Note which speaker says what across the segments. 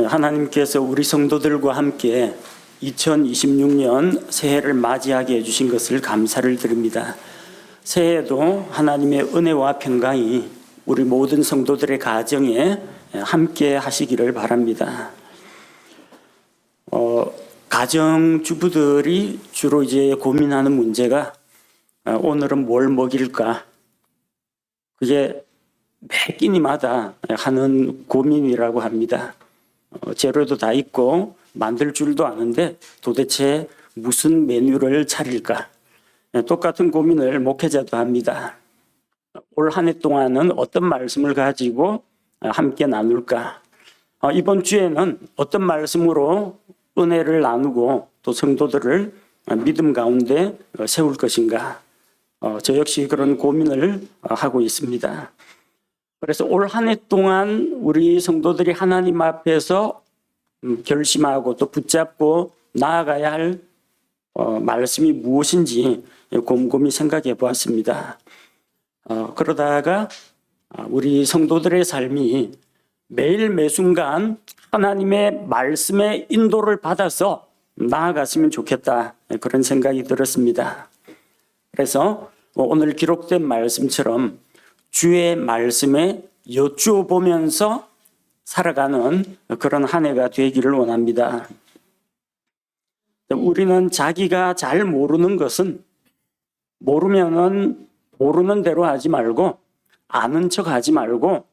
Speaker 1: 하나님께서 우리 성도들과 함께 2026년 새해를 맞이하게 해주신 것을 감사를 드립니다. 새해에도 하나님의 은혜와 평강이 우리 모든 성도들의 가정에 함께 하시기를 바랍니다. 가정주부들이 주로 이제 고민하는 문제가 오늘은 뭘 먹일까? 그게 매 끼니마다 하는 고민이라고 합니다. 재료도 다 있고 만들 줄도 아는데 도대체 무슨 메뉴를 차릴까? 똑같은 고민을 목회자도 합니다. 올 한 해 동안은 어떤 말씀을 가지고 함께 나눌까? 이번 주에는 어떤 말씀으로 은혜를 나누고 또 성도들을 믿음 가운데 세울 것인가? 저 역시 그런 고민을 하고 있습니다. 그래서 올 한 해 동안 우리 성도들이 하나님 앞에서 결심하고 또 붙잡고 나아가야 할 말씀이 무엇인지 곰곰이 생각해 보았습니다. 그러다가 우리 성도들의 삶이 매일 매순간 하나님의 말씀의 인도를 받아서 나아갔으면 좋겠다, 그런 생각이 들었습니다. 그래서 오늘 기록된 말씀처럼 주의 말씀에 여쭈어보면서 살아가는 그런 한 해가 되기를 원합니다. 우리는 자기가 잘 모르는 것은 모르면은 모르는 대로 하지 말고 아는 척 하지 말고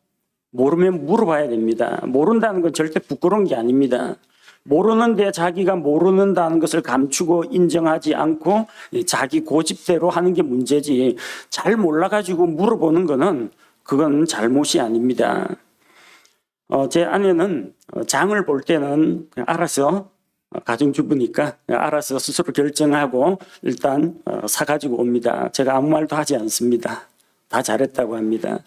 Speaker 1: 모르면 물어봐야 됩니다. 모른다는 건 절대 부끄러운 게 아닙니다. 모르는데 자기가 모르는다는 것을 감추고 인정하지 않고 자기 고집대로 하는 게 문제지, 잘 몰라가지고 물어보는 거는 그건 잘못이 아닙니다. 제 아내는 장을 볼 때는 그냥 알아서, 가정주부니까 알아서 스스로 결정하고 일단 사가지고 옵니다. 제가 아무 말도 하지 않습니다. 다 잘했다고 합니다.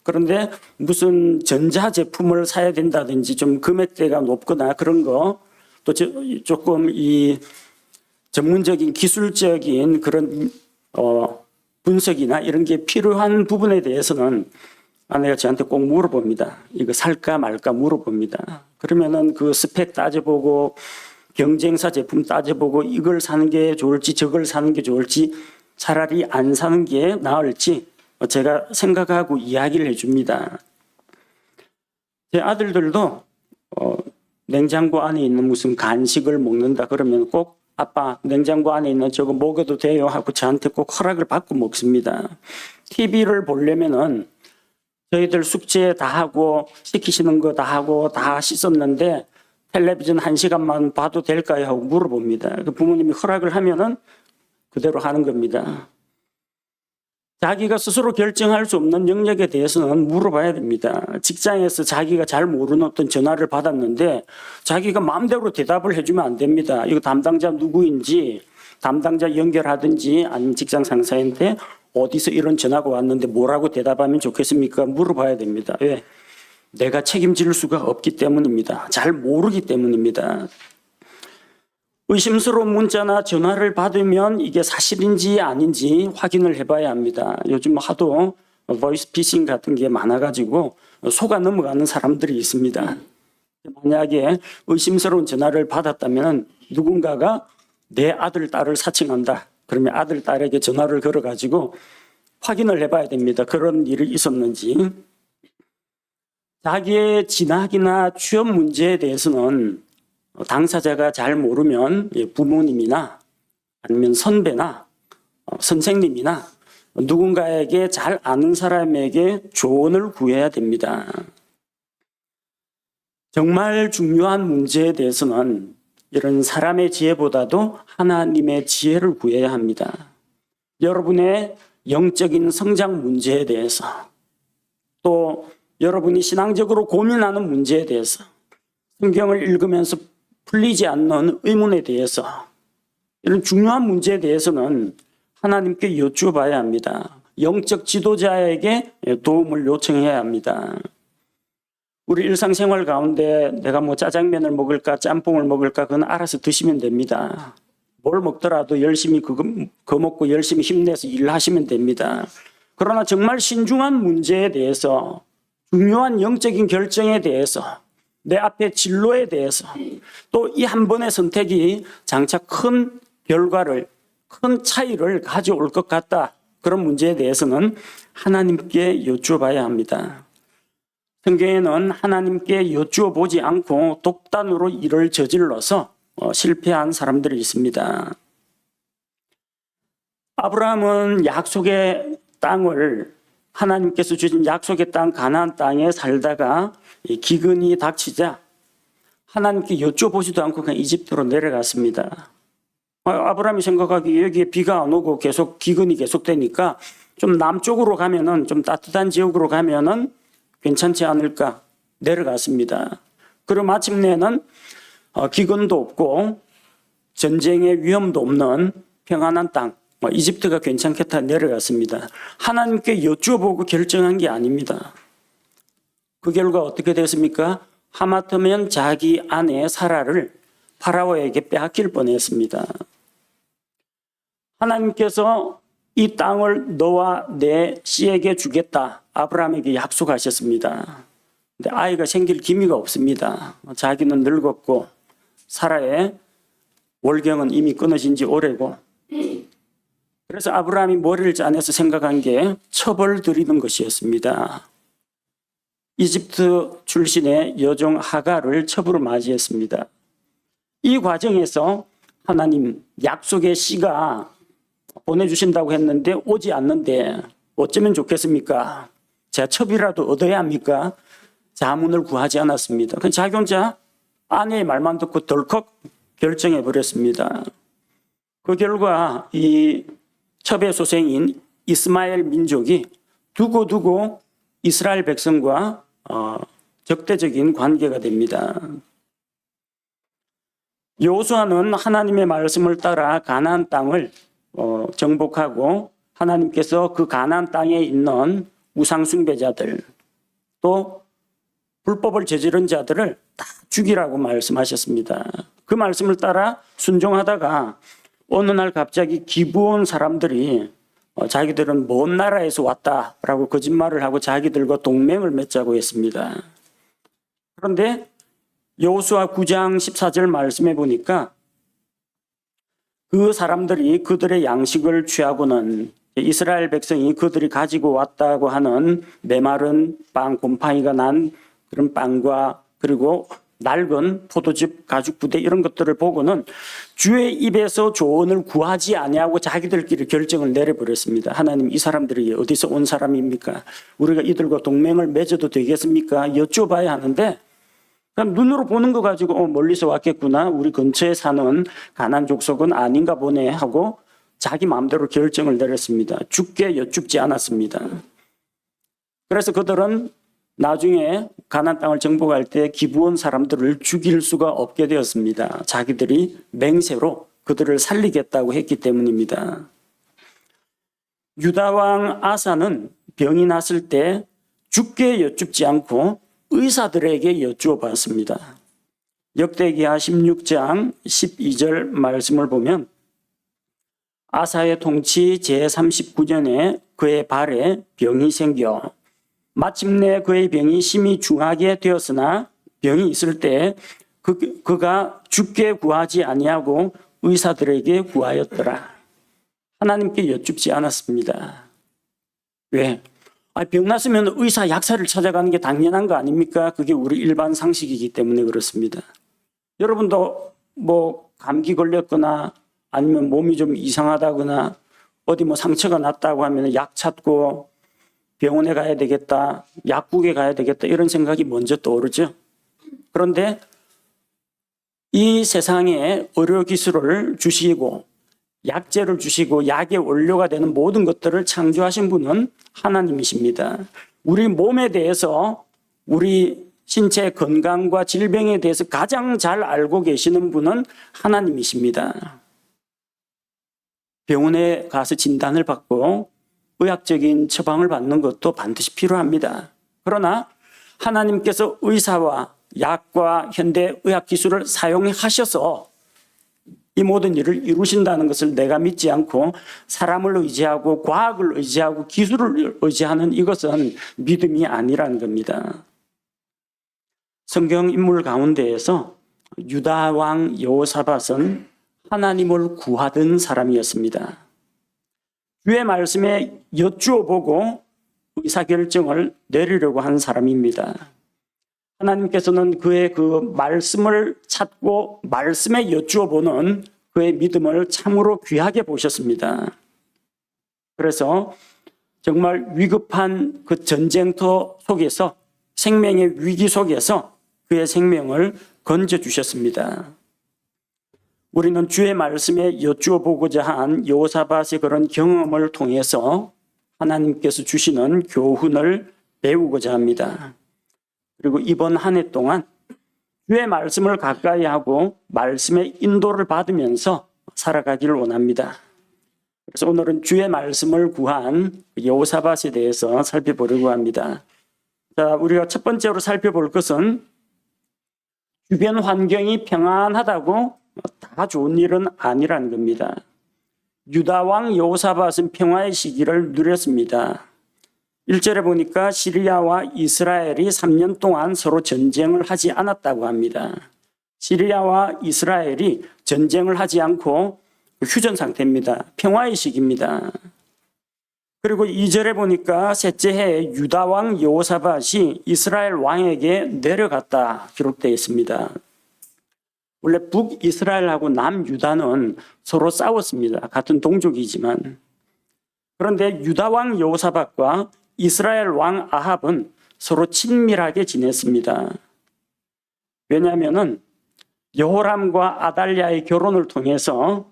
Speaker 1: 그런데 무슨 전자제품을 사야 된다든지 좀 금액대가 높거나 그런 거, 또 조금 이 전문적인 기술적인 그런 분석이나 이런 게 필요한 부분에 대해서는 아내가 저한테 꼭 물어봅니다. 이거 살까 말까 물어봅니다. 그러면은 그 스펙 따져보고 경쟁사 제품 따져보고 이걸 사는 게 좋을지 저걸 사는 게 좋을지 차라리 안 사는 게 나을지 제가 생각하고 이야기를 해줍니다. 제 아들들도 냉장고 안에 있는 무슨 간식을 먹는다 그러면 꼭 아빠 냉장고 안에 있는 저거 먹어도 돼요 하고 저한테 꼭 허락을 받고 먹습니다. TV를 보려면은 저희들 숙제 다 하고 시키시는 거 다 하고 다 씻었는데 텔레비전 1시간만 봐도 될까요 하고 물어봅니다. 부모님이 허락을 하면은 그대로 하는 겁니다. 자기가 스스로 결정할 수 없는 영역에 대해서는 물어봐야 됩니다. 직장에서 자기가 잘 모르는 어떤 전화를 받았는데 자기가 마음대로 대답을 해주면 안 됩니다. 이거 담당자 누구인지 담당자 연결하든지 아니면 직장 상사한테 어디서 이런 전화가 왔는데 뭐라고 대답하면 좋겠습니까? 물어봐야 됩니다. 왜? 내가 책임질 수가 없기 때문입니다. 잘 모르기 때문입니다. 의심스러운 문자나 전화를 받으면 이게 사실인지 아닌지 확인을 해봐야 합니다. 요즘 하도 보이스피싱 같은 게 많아가지고 속아 넘어가는 사람들이 있습니다. 만약에 의심스러운 전화를 받았다면 누군가가 내 아들, 딸을 사칭한다. 그러면 아들, 딸에게 전화를 걸어가지고 확인을 해봐야 됩니다. 그런 일이 있었는지. 자기의 진학이나 취업 문제에 대해서는 당사자가 잘 모르면 부모님이나 아니면 선배나 선생님이나 누군가에게 잘 아는 사람에게 조언을 구해야 됩니다. 정말 중요한 문제에 대해서는 이런 사람의 지혜보다도 하나님의 지혜를 구해야 합니다. 여러분의 영적인 성장 문제에 대해서, 또 여러분이 신앙적으로 고민하는 문제에 대해서, 성경을 읽으면서 풀리지 않는 의문에 대해서, 이런 중요한 문제에 대해서는 하나님께 여쭈어봐야 합니다. 영적 지도자에게 도움을 요청해야 합니다. 우리 일상생활 가운데 내가 뭐 짜장면을 먹을까 짬뽕을 먹을까 그건 알아서 드시면 됩니다. 뭘 먹더라도 열심히 그거 먹고 열심히 힘내서 일하시면 됩니다. 그러나 정말 신중한 문제에 대해서, 중요한 영적인 결정에 대해서 내 앞에 진로에 대해서 또 이 한 번의 선택이 장차 큰 결과를, 큰 차이를 가져올 것 같다. 그런 문제에 대해서는 하나님께 여쭈어봐야 합니다. 성경에는 하나님께 여쭈어 보지 않고 독단으로 일을 저질러서 실패한 사람들이 있습니다. 아브라함은 약속의 땅을, 하나님께서 주신 약속의 땅 가나안 땅에 살다가 기근이 닥치자 하나님께 여쭤보지도 않고 그냥 이집트로 내려갔습니다. 아브라함이 생각하기에 여기에 비가 안 오고 계속 기근이 계속되니까 좀 남쪽으로 가면은, 좀 따뜻한 지역으로 가면은 괜찮지 않을까 내려갔습니다. 그리고 마침내는 기근도 없고 전쟁의 위험도 없는 평안한 땅, 이집트가 괜찮겠다 내려갔습니다. 하나님께 여쭈어보고 결정한 게 아닙니다. 그 결과 어떻게 됐습니까? 하마터면 자기 아내 사라를 파라오에게 빼앗길 뻔했습니다. 하나님께서 이 땅을 너와 내 씨에게 주겠다 아브라함에게 약속하셨습니다. 근데 아이가 생길 기미가 없습니다. 자기는 늙었고 사라의 월경은 이미 끊어진 지 오래고, 그래서 아브라함이 머리를 짜내서 생각한 게 첩을 들이는 것이었습니다. 이집트 출신의 여종 하갈을 첩으로 맞이했습니다. 이 과정에서 하나님 약속의 씨가 보내주신다고 했는데 오지 않는데 어쩌면 좋겠습니까? 제가 첩이라도 얻어야 합니까? 자문을 구하지 않았습니다. 그냥 자기 혼자 아내의 말만 듣고 덜컥 결정해 버렸습니다. 그 결과 이 첩의 소생인 이스마엘 민족이 두고두고 이스라엘 백성과 적대적인 관계가 됩니다. 여호수아는 하나님의 말씀을 따라 가나안 땅을 정복하고 하나님께서 그 가나안 땅에 있는 우상 숭배자들 또 불법을 저지른 자들을 다 죽이라고 말씀하셨습니다. 그 말씀을 따라 순종하다가 어느 날 갑자기 기브온 사람들이 자기들은 먼 나라에서 왔다라고 거짓말을 하고 자기들과 동맹을 맺자고 했습니다. 그런데 여호수아 9장 14절 말씀해 보니까 그 사람들이 그들의 양식을 취하고는 이스라엘 백성이 그들이 가지고 왔다고 하는 메마른 빵, 곰팡이가 난 그런 빵과 그리고 낡은 포도즙, 가죽 부대 이런 것들을 보고는 주의 입에서 조언을 구하지 아니하고 자기들끼리 결정을 내려버렸습니다. 하나님, 이 사람들이 어디서 온 사람입니까? 우리가 이들과 동맹을 맺어도 되겠습니까? 여쭤봐야 하는데 그럼 눈으로 보는 거 가지고 멀리서 왔겠구나, 우리 근처에 사는 가나안 족속은 아닌가 보네 하고 자기 마음대로 결정을 내렸습니다. 죽게 여쭙지 않았습니다. 그래서 그들은 나중에 가나안 땅을 정복할 때 기브온 사람들을 죽일 수가 없게 되었습니다. 자기들이 맹세로 그들을 살리겠다고 했기 때문입니다. 유다 왕 아사는 병이 났을 때 죽게 여쭙지 않고 의사들에게 여쭈어 봤습니다. 역대기하 16장 12절 말씀을 보면 아사의 통치 제39년에 그의 발에 병이 생겨 마침내 그의 병이 심히 중하게 되었으나 병이 있을 때 그가 죽게 구하지 아니하고 의사들에게 구하였더라. 하나님께 여쭙지 않았습니다. 왜? 병 났으면 의사 약사를 찾아가는 게 당연한 거 아닙니까? 그게 우리 일반 상식이기 때문에 그렇습니다. 여러분도 감기 걸렸거나 아니면 몸이 좀 이상하다거나 어디 상처가 났다고 하면 약 찾고 병원에 가야 되겠다, 약국에 가야 되겠다 이런 생각이 먼저 떠오르죠. 그런데 이 세상에 의료기술을 주시고 약재를 주시고 약의 원료가 되는 모든 것들을 창조하신 분은 하나님이십니다. 우리 몸에 대해서, 우리 신체 건강과 질병에 대해서 가장 잘 알고 계시는 분은 하나님이십니다. 병원에 가서 진단을 받고 의학적인 처방을 받는 것도 반드시 필요합니다. 그러나 하나님께서 의사와 약과 현대 의학 기술을 사용하셔서 이 모든 일을 이루신다는 것을 내가 믿지 않고 사람을 의지하고 과학을 의지하고 기술을 의지하는 이것은 믿음이 아니라는 겁니다. 성경 인물 가운데에서 유다 왕 여호사밧은 하나님을 구하던 사람이었습니다. 주의 말씀에 여쭈어 보고 의사결정을 내리려고 한 사람입니다. 하나님께서는 그의 그 말씀을 찾고 말씀에 여쭈어 보는 그의 믿음을 참으로 귀하게 보셨습니다. 그래서 정말 위급한 그 전쟁터 속에서 생명의 위기 속에서 그의 생명을 건져주셨습니다. 우리는 주의 말씀에 여쭈어 보고자 한 여호사밧의 그런 경험을 통해서 하나님께서 주시는 교훈을 배우고자 합니다. 그리고 이번 한 해 동안 주의 말씀을 가까이 하고 말씀의 인도를 받으면서 살아가기를 원합니다. 그래서 오늘은 주의 말씀을 구한 여호사밧에 대해서 살펴보려고 합니다. 자, 우리가 첫 번째로 살펴볼 것은 주변 환경이 평안하다고 다 좋은 일은 아니라는 겁니다. 유다 왕 여호사밧은 평화의 시기를 누렸습니다. 1절에 보니까 시리아와 이스라엘이 3년 동안 서로 전쟁을 하지 않았다고 합니다. 시리아와 이스라엘이 전쟁을 하지 않고 휴전 상태입니다. 평화의 시기입니다. 그리고 2절에 보니까 셋째 해에 유다 왕 여호사밧이 이스라엘 왕에게 내려갔다 기록되어 있습니다. 원래 북이스라엘하고 남유다는 서로 싸웠습니다. 같은 동족이지만. 그런데 유다 왕 여호사밧과 이스라엘 왕 아합은 서로 친밀하게 지냈습니다. 왜냐하면 여호람과 아달랴의 결혼을 통해서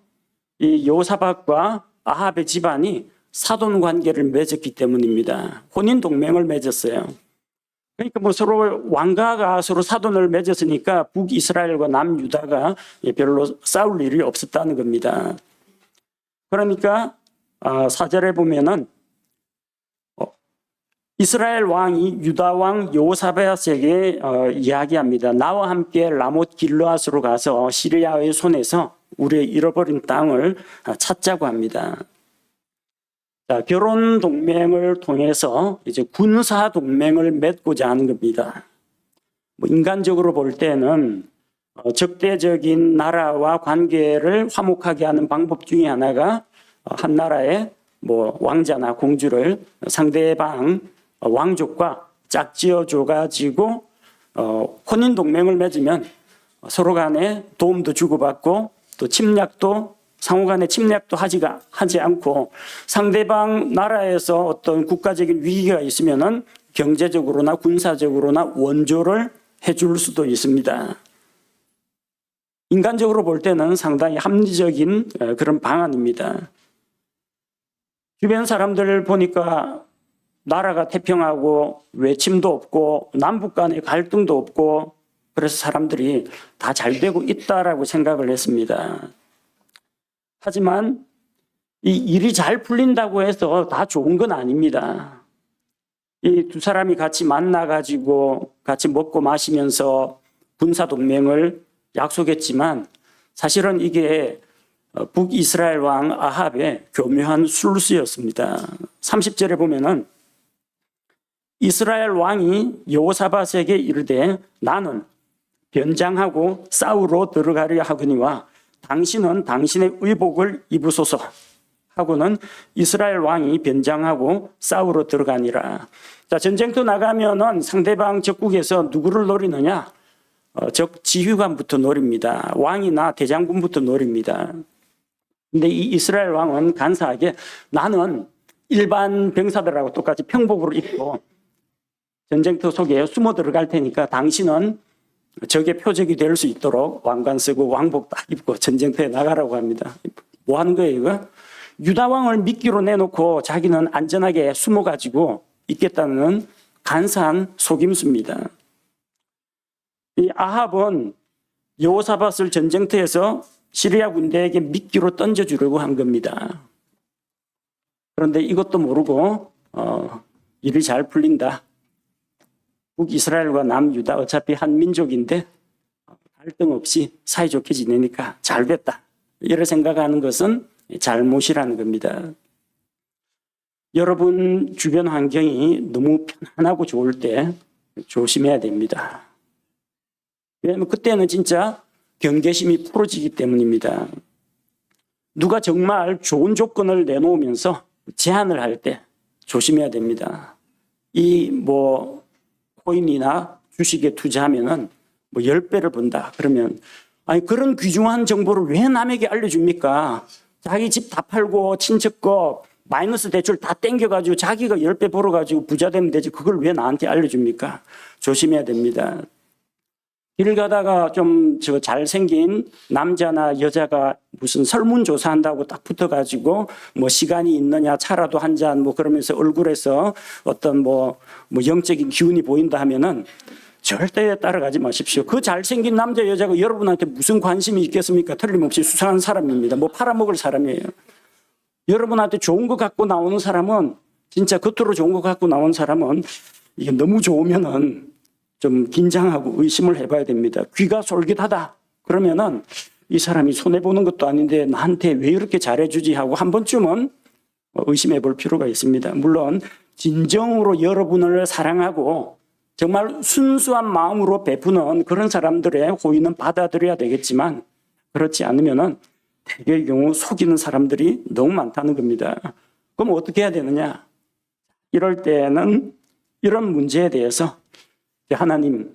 Speaker 1: 이 여호사밧과 아합의 집안이 사돈 관계를 맺었기 때문입니다. 혼인 동맹을 맺었어요. 그러니까 뭐 서로 왕가가 서로 사돈을 맺었으니까 북이스라엘과 남유다가 별로 싸울 일이 없었다는 겁니다. 그러니까 4절에 보면은 이스라엘 왕이 유다 왕 여호사밧에게 이야기합니다. 나와 함께 라못 길르앗으로 가서 시리아의 손에서 우리의 잃어버린 땅을 찾자고 합니다. 자, 결혼 동맹을 통해서 이제 군사 동맹을 맺고자 하는 겁니다. 뭐 인간적으로 볼 때는 적대적인 나라와 관계를 화목하게 하는 방법 중에 하나가 한 나라의 뭐 왕자나 공주를 상대방 왕족과 짝지어 줘가지고 혼인 동맹을 맺으면 서로 간에 도움도 주고받고 또 침략도 상호 간에 침략도 하지 않고 상대방 나라에서 어떤 국가적인 위기가 있으면은 경제적으로나 군사적으로나 원조를 해줄 수도 있습니다. 인간적으로 볼 때는 상당히 합리적인 그런 방안입니다. 주변 사람들 보니까 나라가 태평하고 외침도 없고 남북 간의 갈등도 없고 그래서 사람들이 다 잘 되고 있다라고 생각을 했습니다. 하지만 이 일이 잘 풀린다고 해서 다 좋은 건 아닙니다. 이 두 사람이 같이 만나가지고 같이 먹고 마시면서 군사동맹을 약속했지만 사실은 이게 북이스라엘 왕 아합의 교묘한 술수였습니다. 30절에 보면은 이스라엘 왕이 여호사밧에게 이르되 나는 변장하고 싸우러 들어가려 하거니와 당신은 당신의 의복을 입으소서 하고는 이스라엘 왕이 변장하고 싸우러 들어가니라. 자, 전쟁터 나가면은 상대방 적국에서 누구를 노리느냐? 적 지휘관부터 노립니다. 왕이나 대장군부터 노립니다. 근데 이 이스라엘 왕은 간사하게 나는 일반 병사들하고 똑같이 평복으로 입고 전쟁터 속에 숨어 들어갈 테니까 당신은 적의 표적이 될 수 있도록 왕관 쓰고 왕복 딱 입고 전쟁터에 나가라고 합니다. 뭐 하는 거예요, 이거? 유다 왕을 미끼로 내놓고 자기는 안전하게 숨어가지고 있겠다는 간사한 속임수입니다. 이 아합은 여호사밧을 전쟁터에서 시리아 군대에게 미끼로 던져주려고 한 겁니다. 그런데 이것도 모르고 일이 잘 풀린다. 북이스라엘과 남유다 어차피 한 민족인데 갈등 없이 사이좋게 지내니까 잘 됐다. 이런 생각하는 것은 잘못이라는 겁니다. 여러분 주변 환경이 너무 편안하고 좋을 때 조심해야 됩니다. 왜냐하면 그때는 진짜 경계심이 풀어지기 때문입니다. 누가 정말 좋은 조건을 내놓으면서 제안을 할 때 조심해야 됩니다. 이 코인이나 주식에 투자하면은 10배를 번다. 그러면 아니 그런 귀중한 정보를 왜 남에게 알려줍니까? 자기 집 다 팔고 친척 거 마이너스 대출 다 땡겨가지고 자기가 10배 벌어가지고 부자 되면 되지 그걸 왜 나한테 알려줍니까? 조심해야 됩니다. 길 가다가 좀 잘생긴 남자나 여자가 무슨 설문조사한다고 딱 붙어가지고 시간이 있느냐 차라도 한 잔 그러면서 얼굴에서 어떤 영적인 기운이 보인다 하면은 절대 따라가지 마십시오. 그 잘생긴 남자 여자가 여러분한테 무슨 관심이 있겠습니까? 틀림없이 수상한 사람입니다. 팔아먹을 사람이에요. 여러분한테 좋은 거 갖고 나오는 사람은 진짜 겉으로 좋은 거 갖고 나온 사람은 이게 너무 좋으면은 좀 긴장하고 의심을 해봐야 됩니다. 귀가 솔깃하다. 그러면은 이 사람이 손해보는 것도 아닌데 나한테 왜 이렇게 잘해주지 하고 한 번쯤은 의심해 볼 필요가 있습니다. 물론 진정으로 여러분을 사랑하고 정말 순수한 마음으로 베푸는 그런 사람들의 호의는 받아들여야 되겠지만 그렇지 않으면은 대개의 경우 속이는 사람들이 너무 많다는 겁니다. 그럼 어떻게 해야 되느냐? 이럴 때는 이런 문제에 대해서 하나님,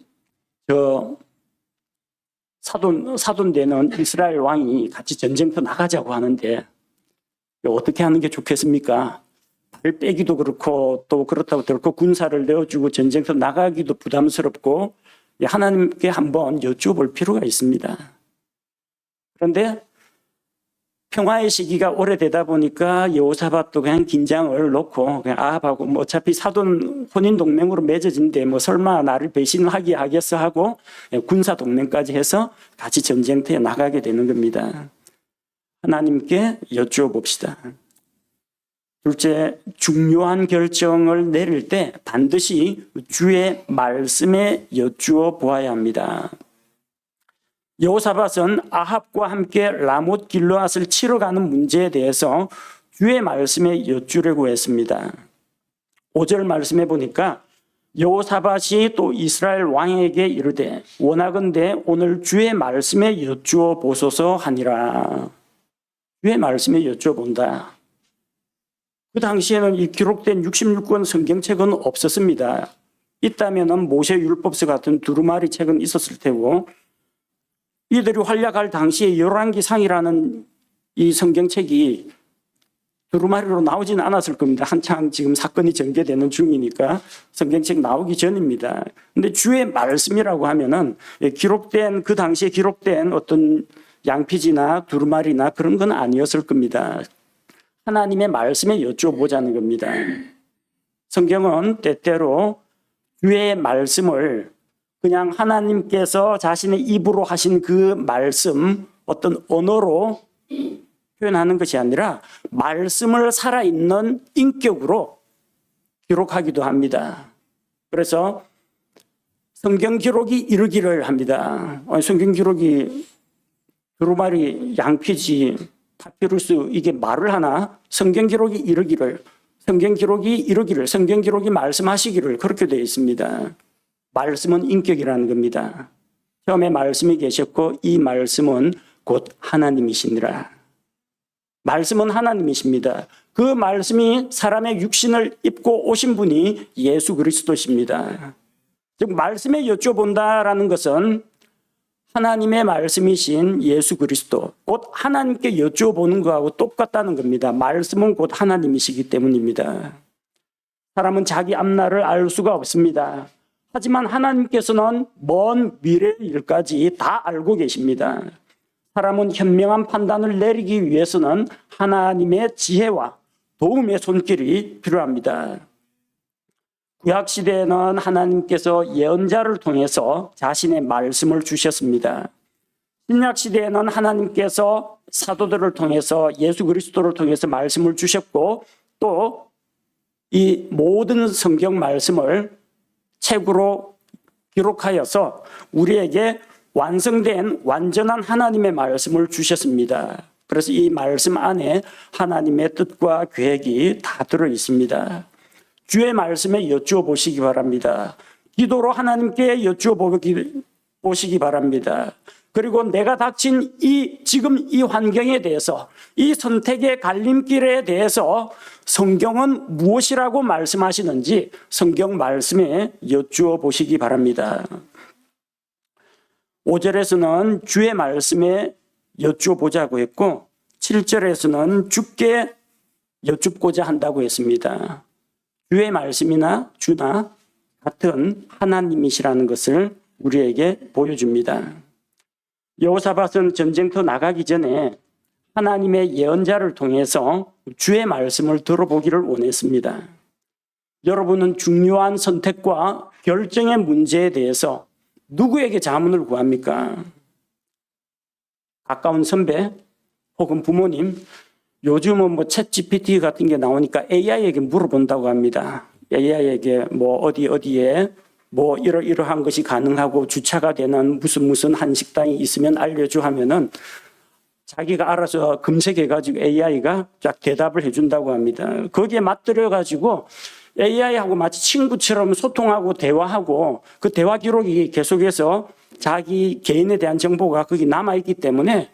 Speaker 1: 사돈되는 이스라엘 왕이 같이 전쟁터 나가자고 하는데 어떻게 하는 게 좋겠습니까? 발 빼기도 그렇고 또 그렇다고 덜컥 군사를 내어주고 전쟁터 나가기도 부담스럽고 하나님께 한번 여쭤볼 필요가 있습니다. 그런데 평화의 시기가 오래되다 보니까 여호사밧도 그냥 긴장을 놓고 그냥 아합하고 어차피 사돈 혼인 동맹으로 맺어진데 설마 나를 배신하게 하겠어 하고 군사 동맹까지 해서 같이 전쟁터에 나가게 되는 겁니다. 하나님께 여쭈어봅시다. 둘째, 중요한 결정을 내릴 때 반드시 주의 말씀에 여쭈어 보아야 합니다. 여호사밧은 아합과 함께 라못 길르앗을 치러 가는 문제에 대해서 주의 말씀에 여쭈려고 했습니다. 5절 말씀해 보니까 여호사밧이 또 이스라엘 왕에게 이르되 원하건대 오늘 주의 말씀에 여쭈어 보소서 하니라. 주의 말씀에 여쭈어 본다. 그 당시에는 이 기록된 66권 성경책은 없었습니다. 있다면 모세 율법서 같은 두루마리 책은 있었을 테고 이들이 활약할 당시에 열왕기상이라는 이 성경책이 두루마리로 나오지는 않았을 겁니다. 한창 지금 사건이 전개되는 중이니까 성경책 나오기 전입니다. 근데 주의 말씀이라고 하면은 기록된 그 당시에 기록된 어떤 양피지나 두루마리나 그런 건 아니었을 겁니다. 하나님의 말씀에 여쭤보자는 겁니다. 성경은 때때로 주의 말씀을 그냥 하나님께서 자신의 입으로 하신 그 말씀 어떤 언어로 표현하는 것이 아니라 말씀을 살아있는 인격으로 기록하기도 합니다. 그래서 성경 기록이 이르기를 합니다. 성경 기록이 두루마리, 양피지, 파피루스 이게 말을 하나? 성경 기록이 이르기를, 성경 기록이 이르기를, 성경 기록이 말씀하시기를 그렇게 되어 있습니다. 말씀은 인격이라는 겁니다. 처음에 말씀이 계셨고 이 말씀은 곧 하나님이시니라. 말씀은 하나님이십니다. 그 말씀이 사람의 육신을 입고 오신 분이 예수 그리스도십니다. 즉 말씀에 여쭤본다라는 것은 하나님의 말씀이신 예수 그리스도, 곧 하나님께 여쭤보는 것하고 똑같다는 겁니다. 말씀은 곧 하나님이시기 때문입니다. 사람은 자기 앞날을 알 수가 없습니다. 하지만 하나님께서는 먼 미래의 일까지 다 알고 계십니다. 사람은 현명한 판단을 내리기 위해서는 하나님의 지혜와 도움의 손길이 필요합니다. 구약시대에는 하나님께서 예언자를 통해서 자신의 말씀을 주셨습니다. 신약시대에는 하나님께서 사도들을 통해서 예수 그리스도를 통해서 말씀을 주셨고 또 이 모든 성경 말씀을 책으로 기록하여서 우리에게 완성된 완전한 하나님의 말씀을 주셨습니다. 그래서 이 말씀 안에 하나님의 뜻과 계획이 다 들어 있습니다. 주의 말씀에 여쭈어 보시기 바랍니다. 기도로 하나님께 여쭈어 보기 보시기 바랍니다. 그리고 내가 닥친 지금 이 환경에 대해서, 이 선택의 갈림길에 대해서 성경은 무엇이라고 말씀하시는지 성경 말씀에 여쭈어 보시기 바랍니다. 5절에서는 주의 말씀에 여쭈어 보자고 했고 7절에서는 주께 여쭙고자 한다고 했습니다. 주의 말씀이나 주나 같은 하나님이시라는 것을 우리에게 보여줍니다. 여호사밧은 전쟁터 나가기 전에 하나님의 예언자를 통해서 주의 말씀을 들어보기를 원했습니다. 여러분은 중요한 선택과 결정의 문제에 대해서 누구에게 자문을 구합니까? 가까운 선배 혹은 부모님, 요즘은 뭐 챗GPT 같은 게 나오니까 AI에게 물어본다고 합니다. AI에게 뭐 어디에 뭐 이러한 것이 가능하고 주차가 되는 무슨 한식당이 있으면 알려줘 하면은 자기가 알아서 검색해가지고 AI가 쫙 대답을 해준다고 합니다. 거기에 맞들여가지고 AI하고 마치 친구처럼 소통하고 대화하고 그 대화 기록이 계속해서 자기 개인에 대한 정보가 거기 남아있기 때문에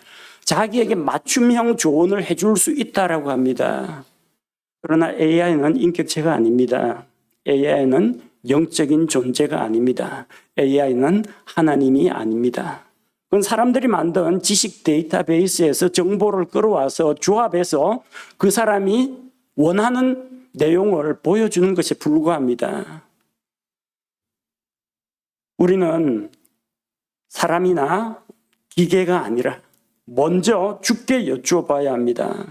Speaker 1: 자기에게 맞춤형 조언을 해줄 수 있다라고 합니다. 그러나 AI는 인격체가 아닙니다. AI는 영적인 존재가 아닙니다. AI는 하나님이 아닙니다. 그건 사람들이 만든 지식 데이터베이스에서 정보를 끌어와서 조합해서 그 사람이 원하는 내용을 보여주는 것에 불과합니다. 우리는 사람이나 기계가 아니라 먼저 주께 여쭈어 봐야 합니다.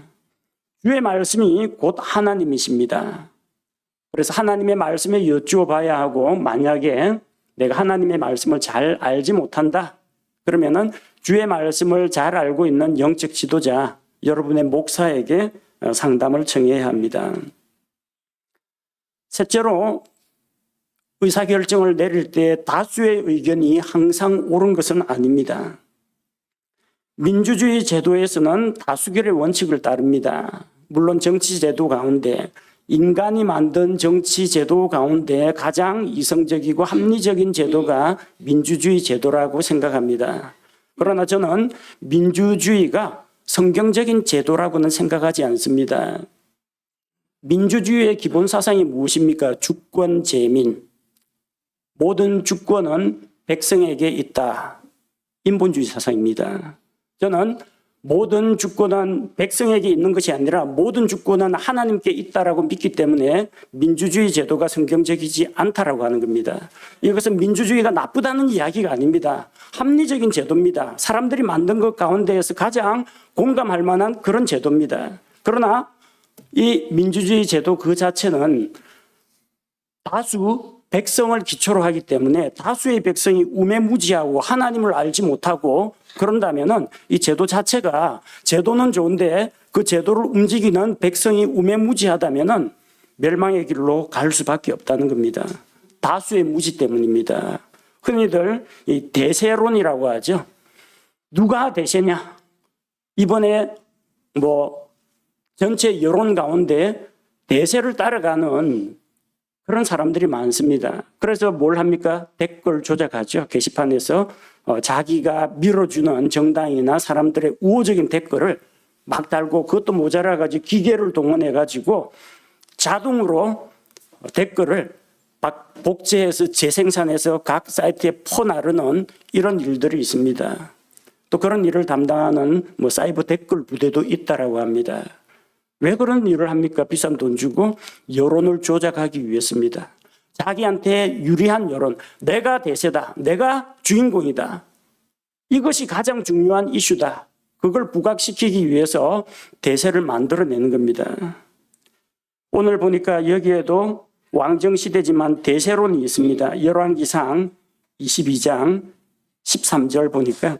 Speaker 1: 주의 말씀이 곧 하나님이십니다. 그래서 하나님의 말씀에 여쭈어 봐야 하고 만약에 내가 하나님의 말씀을 잘 알지 못한다. 그러면은 주의 말씀을 잘 알고 있는 영적 지도자, 여러분의 목사에게 상담을 청해야 합니다. 셋째로 의사결정을 내릴 때 다수의 의견이 항상 옳은 것은 아닙니다. 민주주의 제도에서는 다수결의 원칙을 따릅니다. 물론 정치 제도 가운데 인간이 만든 정치 제도 가운데 가장 이성적이고 합리적인 제도가 민주주의 제도라고 생각합니다. 그러나 저는 민주주의가 성경적인 제도라고는 생각하지 않습니다. 민주주의의 기본 사상이 무엇입니까? 주권 재민. 모든 주권은 백성에게 있다. 인본주의 사상입니다. 저는 모든 주권은 백성에게 있는 것이 아니라 모든 주권은 하나님께 있다라고 믿기 때문에 민주주의 제도가 성경적이지 않다라고 하는 겁니다. 이것은 민주주의가 나쁘다는 이야기가 아닙니다. 합리적인 제도입니다. 사람들이 만든 것 가운데에서 가장 공감할 만한 그런 제도입니다. 그러나 이 민주주의 제도 그 자체는 다수 백성을 기초로 하기 때문에 다수의 백성이 우매무지하고 하나님을 알지 못하고 그런다면은 이 제도 자체가 제도는 좋은데 그 제도를 움직이는 백성이 우매무지하다면은 멸망의 길로 갈 수밖에 없다는 겁니다. 다수의 무지 때문입니다. 흔히들 이 대세론이라고 하죠. 누가 대세냐? 이번에 뭐 전체 여론 가운데 대세를 따라가는 그런 사람들이 많습니다. 그래서 뭘 합니까? 댓글 조작하죠. 게시판에서 자기가 밀어주는 정당이나 사람들의 우호적인 댓글을 막 달고 그것도 모자라가지고 기계를 동원해가지고 자동으로 댓글을 막 복제해서 재생산해서 각 사이트에 퍼나르는 이런 일들이 있습니다. 또 그런 일을 담당하는 뭐 사이버 댓글 부대도 있다라고 합니다. 왜 그런 일을 합니까? 비싼 돈 주고 여론을 조작하기 위해서입니다. 자기한테 유리한 여론, 내가 대세다, 내가 주인공이다. 이것이 가장 중요한 이슈다. 그걸 부각시키기 위해서 대세를 만들어내는 겁니다. 오늘 보니까 여기에도 왕정시대지만 대세론이 있습니다. 열왕기상 22장 13절 보니까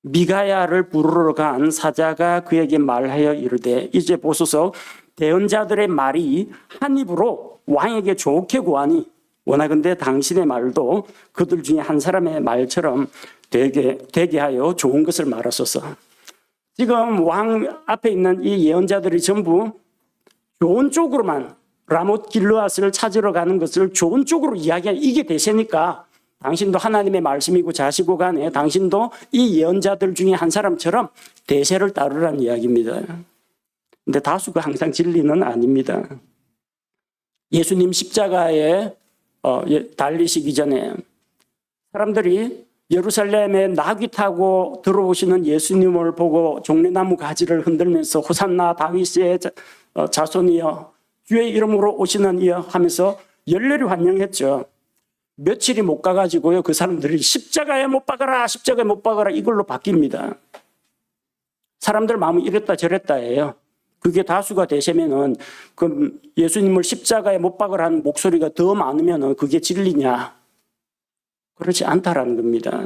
Speaker 1: 미가야를 부르러 간 사자가 그에게 말하여 이르되 이제 보소서 대언자들의 말이 한 입으로 왕에게 좋게 구하니 원하건대 당신의 말도 그들 중에 한 사람의 말처럼 되게 하여 좋은 것을 말하소서. 지금 왕 앞에 있는 이 예언자들이 전부 좋은 쪽으로만 라못 길르앗을 찾으러 가는 것을 좋은 쪽으로 이야기하는 이게 대세니까 당신도 하나님의 말씀이고 자시고 간에 당신도 이 예언자들 중에 한 사람처럼 대세를 따르라는 이야기입니다. 근데 다수가 항상 진리는 아닙니다. 예수님 십자가에 달리시기 전에 사람들이 예루살렘에 나귀 타고 들어오시는 예수님을 보고 종려나무 가지를 흔들면서 호산나 다윗의 자손이여 주의 이름으로 오시는 이여 하면서 열렬히 환영했죠. 며칠이 못 가가지고요, 그 사람들이 십자가에 못 박아라, 십자가에 못 박아라 이걸로 바뀝니다. 사람들 마음이 이랬다 저랬다예요. 그게 다수가 되시면은 그 예수님을 십자가에 못 박으라는 목소리가 더 많으면은 그게 진리냐? 그렇지 않다라는 겁니다.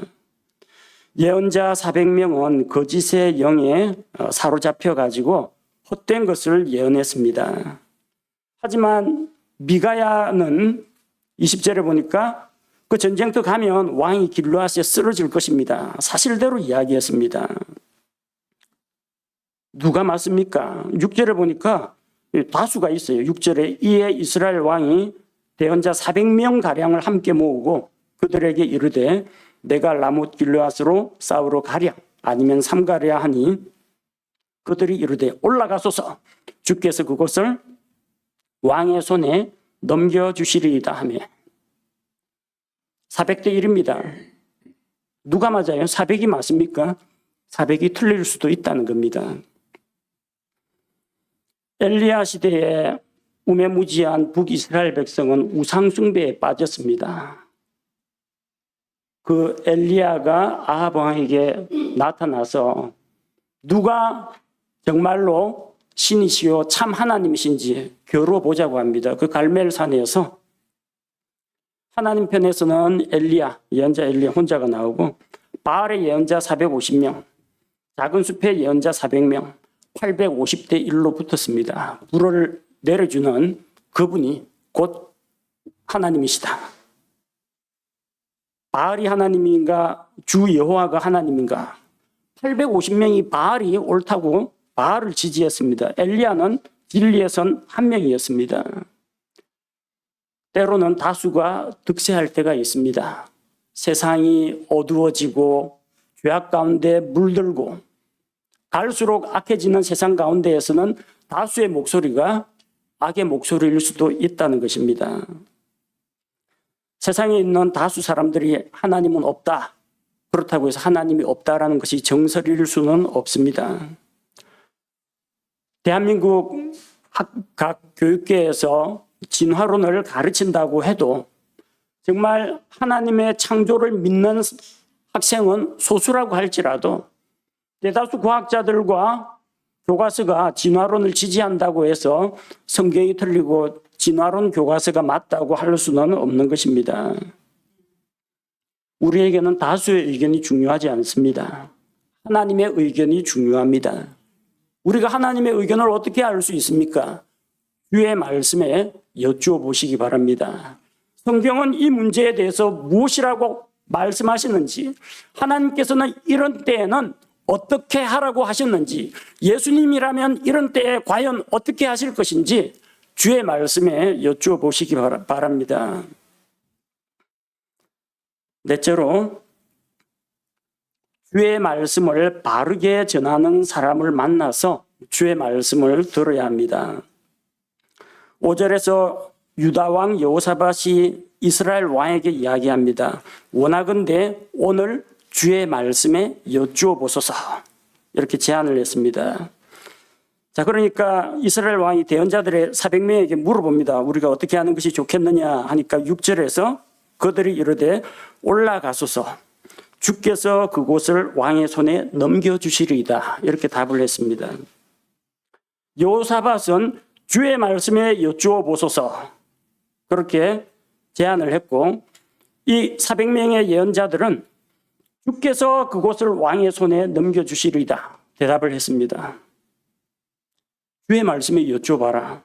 Speaker 1: 예언자 400명은 거짓의 영에 사로잡혀 가지고 헛된 것을 예언했습니다. 하지만 미가야는 20절에 보니까 그 전쟁터 가면 왕이 길르앗에 쓰러질 것입니다. 사실대로 이야기했습니다. 누가 맞습니까? 6절에 보니까 다수가 있어요. 6절에 이에 이스라엘 왕이 대언자 400명가량을 함께 모으고 그들에게 이르되 내가 라못 길르앗으로 싸우러 가랴 아니면 삼가랴 하니 그들이 이르되 올라가소서 주께서 그곳을 왕의 손에 넘겨주시리이다 하며 400대 1입니다. 누가 맞아요? 400이 맞습니까? 400이 틀릴 수도 있다는 겁니다. 엘리야 시대에 우매무지한 북이스라엘 백성은 우상숭배에 빠졌습니다. 그 엘리야가 아합 왕에게 나타나서 누가 정말로 신이시요 참 하나님이신지 겨뤄보자고 합니다. 그 갈멜산에서 하나님 편에서는 엘리야, 예언자 엘리야 혼자가 나오고 바알의 예언자 450명, 작은 숲의 예언자 400명, 850대 1로 붙었습니다. 불을 내려주는 그분이 곧 하나님이시다. 바알이 하나님인가 주 여호와가 하나님인가? 850명이 바알이 옳다고 바알을 지지했습니다. 엘리야는 진리에선 한 명이었습니다. 때로는 다수가 득세할 때가 있습니다. 세상이 어두워지고 죄악 가운데 물들고 갈수록 악해지는 세상 가운데에서는 다수의 목소리가 악의 목소리일 수도 있다는 것입니다. 세상에 있는 다수 사람들이 하나님은 없다. 그렇다고 해서 하나님이 없다라는 것이 정설일 수는 없습니다. 대한민국 각 교육계에서 진화론을 가르친다고 해도 정말 하나님의 창조를 믿는 학생은 소수라고 할지라도 대다수 과학자들과 교과서가 진화론을 지지한다고 해서 성경이 틀리고 진화론 교과서가 맞다고 할 수는 없는 것입니다. 우리에게는 다수의 의견이 중요하지 않습니다. 하나님의 의견이 중요합니다. 우리가 하나님의 의견을 어떻게 알 수 있습니까? 주의 말씀에 여쭈어 보시기 바랍니다. 성경은 이 문제에 대해서 무엇이라고 말씀하시는지, 하나님께서는 이런 때에는 어떻게 하라고 하셨는지, 예수님이라면 이런 때에 과연 어떻게 하실 것인지 주의 말씀에 여쭈어 보시기 바랍니다. 넷째로 주의 말씀을 바르게 전하는 사람을 만나서 주의 말씀을 들어야 합니다. 5절에서 유다왕 여호사밧이 이스라엘 왕에게 이야기합니다. 원하건대 오늘 주의 말씀에 여쭈어 보소서. 이렇게 제안을 했습니다. 자, 그러니까 이스라엘 왕이 대언자들의 400명에게 물어봅니다. 우리가 어떻게 하는 것이 좋겠느냐 하니까 6절에서 그들이 이르되 올라가소서. 주께서 그곳을 왕의 손에 넘겨주시리이다. 이렇게 답을 했습니다. 여호사밧은 주의 말씀에 여쭈어 보소서. 그렇게 제안을 했고 이 400명의 예언자들은 주께서 그곳을 왕의 손에 넘겨주시리이다. 대답을 했습니다. 주의 말씀에 여쭈어봐라.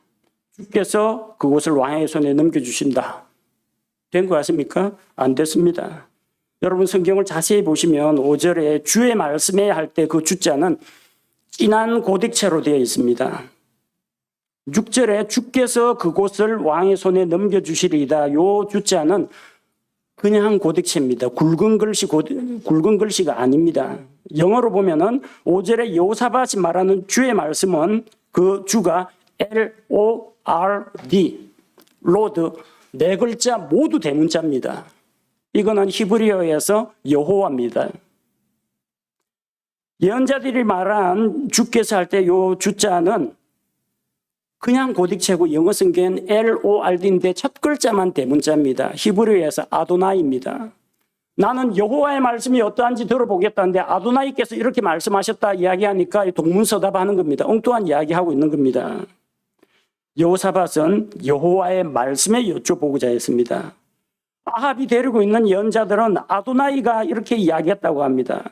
Speaker 1: 주께서 그곳을 왕의 손에 넘겨주신다. 된 거 같습니까? 안 됐습니다. 여러분 성경을 자세히 보시면 5절에 주의 말씀에 할 때 그 주자는 진한 고딕체로 되어 있습니다. 6절에 주께서 그곳을 왕의 손에 넘겨주시리이다. 요 주자는 그냥 고딕체입니다. 굵은 글씨가 아닙니다. 영어로 보면은 5절에 여호사밧이 말하는 주의 말씀은 그 주가 L-O-R-D, 로드, 네 글자 모두 대문자입니다. 이거는 히브리어에서 여호와입니다. 예언자들이 말한 주께서 할 때 요 주자는 그냥 고딕체고 영어 성경엔 L-O-R-D인데 첫 글자만 대문자입니다. 히브리어에서 아도나이입니다. 나는 여호와의 말씀이 어떠한지 들어보겠다는데 아도나이께서 이렇게 말씀하셨다 이야기하니까 동문서답하는 겁니다. 엉뚱한 이야기하고 있는 겁니다. 여호사밧은 여호와의 말씀에 여쭤보고자 했습니다. 아합이 데리고 있는 예언자들은 아도나이가 이렇게 이야기했다고 합니다.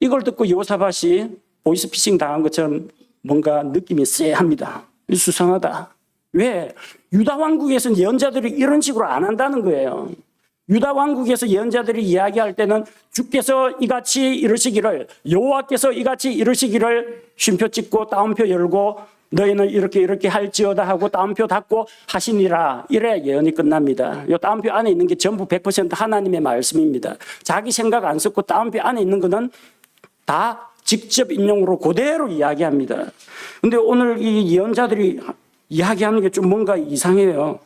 Speaker 1: 이걸 듣고 여호사밧이 보이스피싱 당한 것처럼 뭔가 느낌이 쎄합니다. 수상하다. 왜? 유다 왕국에서는 예언자들이 이런 식으로 안 한다는 거예요. 유다 왕국에서 예언자들이 이야기할 때는 주께서 이같이 이르시기를, 여호와께서 이같이 이르시기를 쉼표 찍고 따옴표 열고 너희는 이렇게 할지어다 하고 따옴표 닫고 하시니라. 이래 예언이 끝납니다. 이 따옴표 안에 있는 게 전부 100% 하나님의 말씀입니다. 자기 생각 안 썼고 따옴표 안에 있는 거는 다 직접 인용으로 그대로 이야기합니다. 근데 오늘 이 예언자들이 이야기하는 게 좀 뭔가 이상해요.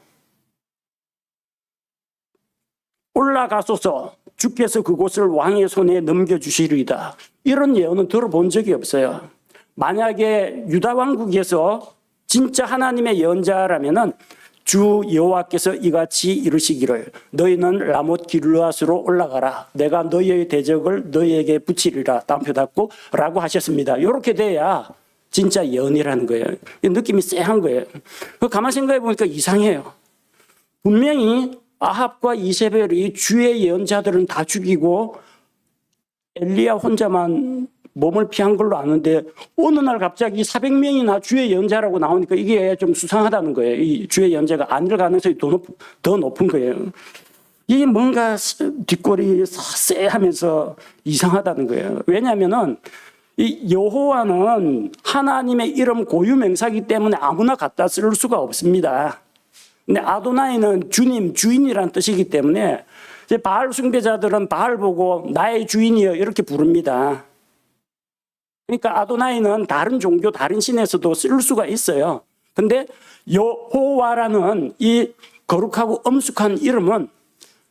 Speaker 1: 올라가소서 주께서 그곳을 왕의 손에 넘겨주시리이다. 이런 예언은 들어본 적이 없어요. 만약에 유다 왕국에서 진짜 하나님의 예언자라면은 주 여호와께서 이같이 이르시기를 너희는 라못 길르앗으로 올라가라. 내가 너희의 대적을 너희에게 붙이리라. 따옴표 닫고 라고 하셨습니다. 이렇게 돼야 진짜 예언이라는 거예요. 느낌이 쎄한 거예요. 가만히 생각해 보니까 이상해요. 분명히 아합과 이세벨이 주의 예언자들은 다 죽이고 엘리야 혼자만 몸을 피한 걸로 아는데 어느 날 갑자기 400명이나 주의 예언자라고 나오니까 이게 좀 수상하다는 거예요. 이 주의 예언자가 아닐 가능성이 더 높은 거예요. 이게 뭔가 뒷골이 쎄하면서 이상하다는 거예요. 왜냐하면은 이 여호와는 하나님의 이름 고유명사이기 때문에 아무나 갖다 쓸 수가 없습니다. 근데 아도나이는 주님, 주인이라는 뜻이기 때문에 이제 바알 숭배자들은 바알 보고 나의 주인이여 이렇게 부릅니다. 그러니까 아도나이는 다른 종교, 다른 신에서도 쓸 수가 있어요. 근데 여호와라는 이 거룩하고 엄숙한 이름은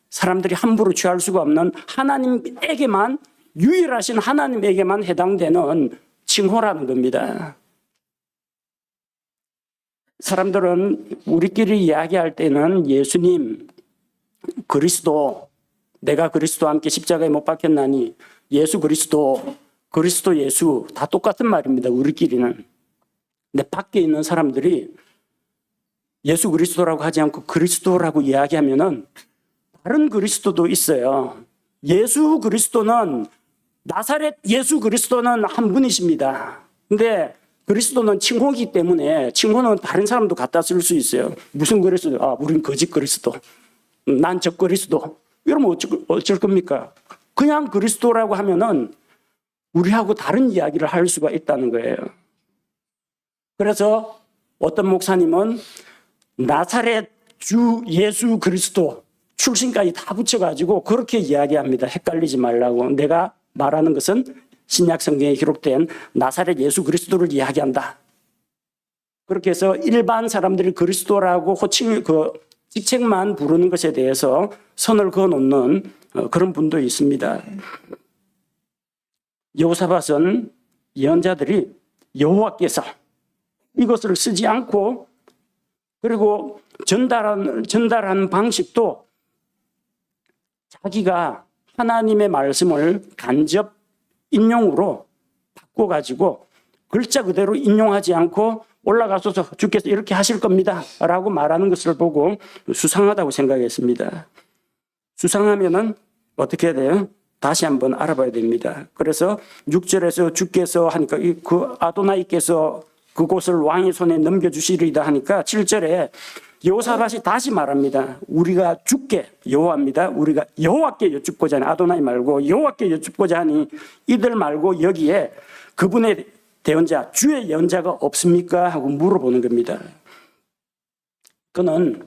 Speaker 1: 사람들이 함부로 취할 수가 없는 하나님에게만, 유일하신 하나님에게만 해당되는 칭호라는 겁니다. 사람들은 우리끼리 이야기할 때는 예수님, 그리스도, 내가 그리스도와 함께 십자가에 못 박혔나니 예수 그리스도, 그리스도 예수 다 똑같은 말입니다. 우리끼리는. 근데 밖에 있는 사람들이 예수 그리스도라고 하지 않고 그리스도라고 이야기하면은 다른 그리스도도 있어요. 예수 그리스도는 나사렛 예수 그리스도는 한 분이십니다. 근데 그리스도는 칭호이기 때문에 칭호는 다른 사람도 갖다 쓸 수 있어요. 무슨 그리스도? 아, 우린 거짓 그리스도. 난 적 그리스도. 이러면 어쩔 겁니까? 그냥 그리스도라고 하면은 우리하고 다른 이야기를 할 수가 있다는 거예요. 그래서 어떤 목사님은 나사렛 주 예수 그리스도 출신까지 다 붙여가지고 그렇게 이야기합니다. 헷갈리지 말라고. 내가 말하는 것은 신약 성경에 기록된 나사렛 예수 그리스도를 이야기한다. 그렇게 해서 일반 사람들이 그리스도라고 직책만 부르는 것에 대해서 선을 그어놓는 그런 분도 있습니다. 여호사밧은 예언자들이 여호와께서 이것을 쓰지 않고 그리고 전달하는 방식도 자기가 하나님의 말씀을 간접 인용으로 바꿔가지고 글자 그대로 인용하지 않고 올라가소서 주께서 이렇게 하실 겁니다 라고 말하는 것을 보고 수상하다고 생각했습니다. 수상하면은 어떻게 해야 돼요? 다시 한번 알아봐야 됩니다. 그래서 6절에서 주께서 하니까 그 아도나이께서 그곳을 왕의 손에 넘겨주시리이다 하니까 7절에 여호사밧이 다시 말합니다. 우리가 주께, 여호와입니다. 우리가 여호와께 여쭙고자 하니, 아도나이 말고 여호와께 여쭙고자 하니 이들 말고 여기에 그분의 대언자, 주의 예언자가 없습니까? 하고 물어보는 겁니다. 그는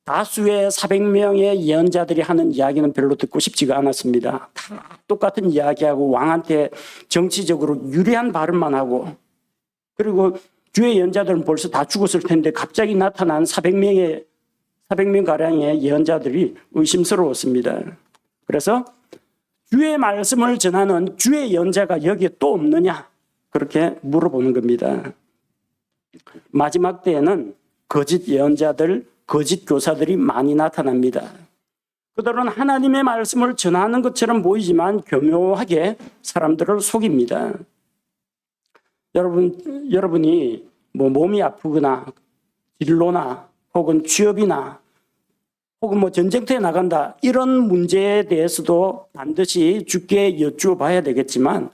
Speaker 1: 다수의 400명의 예언자들이 하는 이야기는 별로 듣고 싶지가 않았습니다. 다 똑같은 이야기하고 왕한테 정치적으로 유리한 발언만 하고, 그리고 주의 예언자들은 벌써 다 죽었을 텐데 갑자기 나타난 400명 가량의 예언자들이 의심스러웠습니다. 그래서 주의 말씀을 전하는 주의 예언자가 여기에 또 없느냐, 그렇게 물어보는 겁니다. 마지막 때에는 거짓 예언자들, 거짓 교사들이 많이 나타납니다. 그들은 하나님의 말씀을 전하는 것처럼 보이지만 교묘하게 사람들을 속입니다. 여러분이 몸이 아프거나 진로나 혹은 취업이나 혹은 전쟁터에 나간다, 이런 문제에 대해서도 반드시 주께 여쭈어 봐야 되겠지만,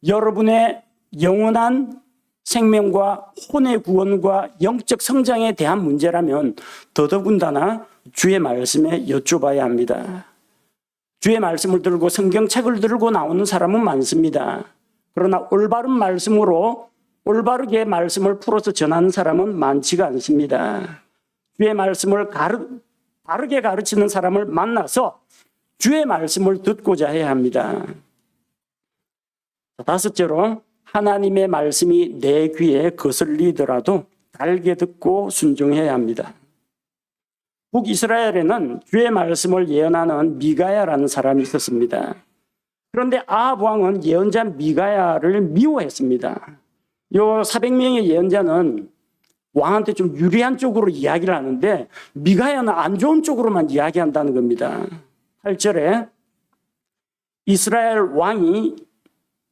Speaker 1: 여러분의 영원한 생명과 혼의 구원과 영적 성장에 대한 문제라면 더더군다나 주의 말씀에 여쭈어봐야 합니다. 주의 말씀을 들고 성경책을 들고 나오는 사람은 많습니다. 그러나 올바른 말씀으로 올바르게 말씀을 풀어서 전하는 사람은 많지가 않습니다. 주의 말씀을 바르게 가르치는 사람을 만나서 주의 말씀을 듣고자 해야 합니다. 다섯째로, 하나님의 말씀이 내 귀에 거슬리더라도 달게 듣고 순종해야 합니다. 북이스라엘에는 주의 말씀을 예언하는 미가야라는 사람이 있었습니다. 그런데 아합 왕은 예언자 미가야를 미워했습니다. 요 400명의 예언자는 왕한테 좀 유리한 쪽으로 이야기를 하는데 미가야는 안 좋은 쪽으로만 이야기한다는 겁니다. 8절에 이스라엘 왕이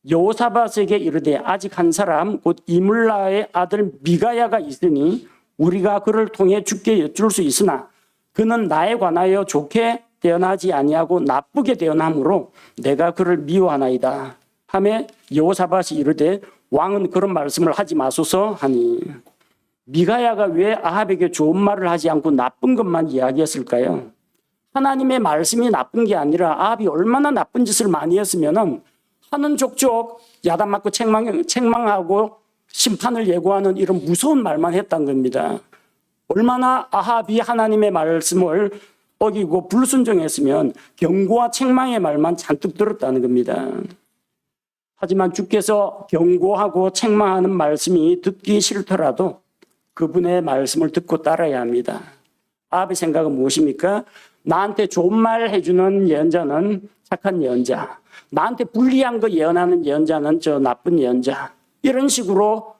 Speaker 1: 여호사밧에게 이르되 아직 한 사람 곧 이물라의 아들 미가야가 있으니 우리가 그를 통해 주께 여쭐 수 있으나 그는 나에 관하여 좋게 대언하지 아니하고 나쁘게 대언하므로 내가 그를 미워하나이다 하매 여호사밧이 이르되 왕은 그런 말씀을 하지 마소서 하니, 미가야가 왜 아합에게 좋은 말을 하지 않고 나쁜 것만 이야기했을까요? 하나님의 말씀이 나쁜 게 아니라 아합이 얼마나 나쁜 짓을 많이 했으면 하는 족족 야단 맞고 책망하고 심판을 예고하는 이런 무서운 말만 했던 겁니다. 얼마나 아합이 하나님의 말씀을 어기고 불순종했으면 경고와 책망의 말만 잔뜩 들었다는 겁니다. 하지만 주께서 경고하고 책망하는 말씀이 듣기 싫더라도 그분의 말씀을 듣고 따라야 합니다. 아합의 생각은 무엇입니까? 나한테 좋은 말 해주는 예언자는 착한 예언자, 나한테 불리한 거 예언하는 예언자는 저 나쁜 예언자, 이런 식으로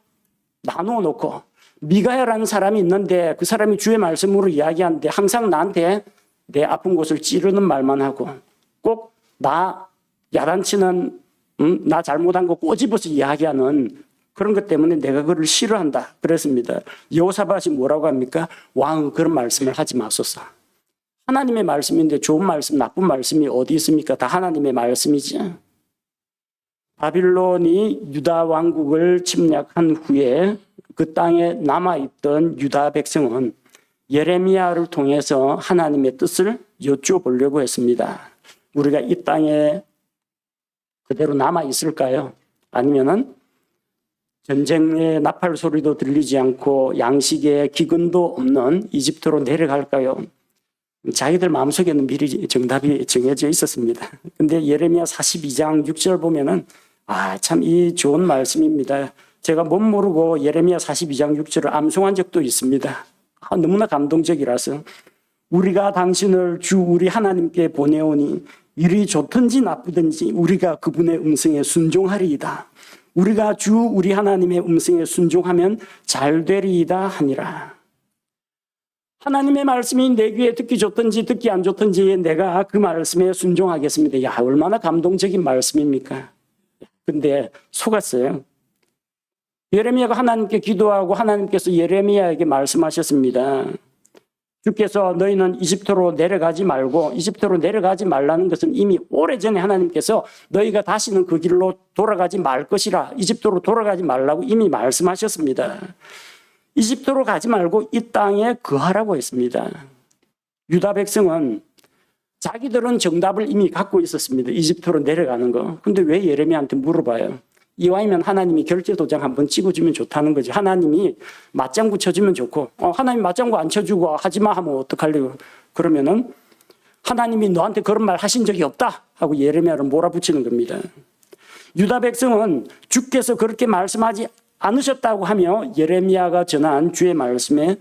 Speaker 1: 나누어 놓고, 미가야라는 사람이 있는데 그 사람이 주의 말씀으로 이야기하는데 항상 나한테 내 아픈 곳을 찌르는 말만 하고 꼭 나 야단치는 나 잘못한 거 꼬집어서 이야기하는 그런 것 때문에 내가 그를 싫어한다 그랬습니다. 여호사밧이 뭐라고 합니까? 왕은 그런 말씀을 하지 마소서. 하나님의 말씀인데 좋은 말씀, 나쁜 말씀이 어디 있습니까? 다 하나님의 말씀이지. 바빌론이 유다 왕국을 침략한 후에 그 땅에 남아있던 유다 백성은 예레미야를 통해서 하나님의 뜻을 여쭈어보려고 했습니다. 우리가 이 땅에 그대로 남아있을까요? 아니면은 전쟁의 나팔 소리도 들리지 않고 양식의 기근도 없는 이집트로 내려갈까요? 자기들 마음속에는 미리 정답이 정해져 있었습니다. 근데 예레미야 42장 6절 보면은 참 이 좋은 말씀입니다. 제가 못 모르고 예레미야 42장 6절을 암송한 적도 있습니다. 너무나 감동적이라서 우리가 당신을 주 우리 하나님께 보내오니 일이 좋든지 나쁘든지 우리가 그분의 음성에 순종하리이다. 우리가 주 우리 하나님의 음성에 순종하면 잘 되리이다 하니라. 하나님의 말씀이 내 귀에 듣기 좋든지 듣기 안 좋든지 내가 그 말씀에 순종하겠습니다. 야, 얼마나 감동적인 말씀입니까? 근데 속았어요. 예레미야가 하나님께 기도하고 하나님께서 예레미야에게 말씀하셨습니다. 주께서 너희는 이집트로 내려가지 말고, 이집트로 내려가지 말라는 것은 이미 오래전에 하나님께서 너희가 다시는 그 길로 돌아가지 말 것이라, 이집트로 돌아가지 말라고 이미 말씀하셨습니다. 이집트로 가지 말고 이 땅에 거하라고 했습니다. 유다 백성은 자기들은 정답을 이미 갖고 있었습니다. 이집트로 내려가는 거. 근데 왜 예레미야한테 물어봐요? 이왕이면 하나님이 결제 도장 한번 찍어주면 좋다는 거지. 하나님이 맞장구 쳐주면 좋고, 하나님 맞장구 안 쳐주고 하지마 하면 어떡하려고. 그러면은 하나님이 너한테 그런 말 하신 적이 없다 하고 예레미야를 몰아붙이는 겁니다. 유다 백성은 주께서 그렇게 말씀하지 않으셨다고 하며 예레미야가 전한 주의 말씀에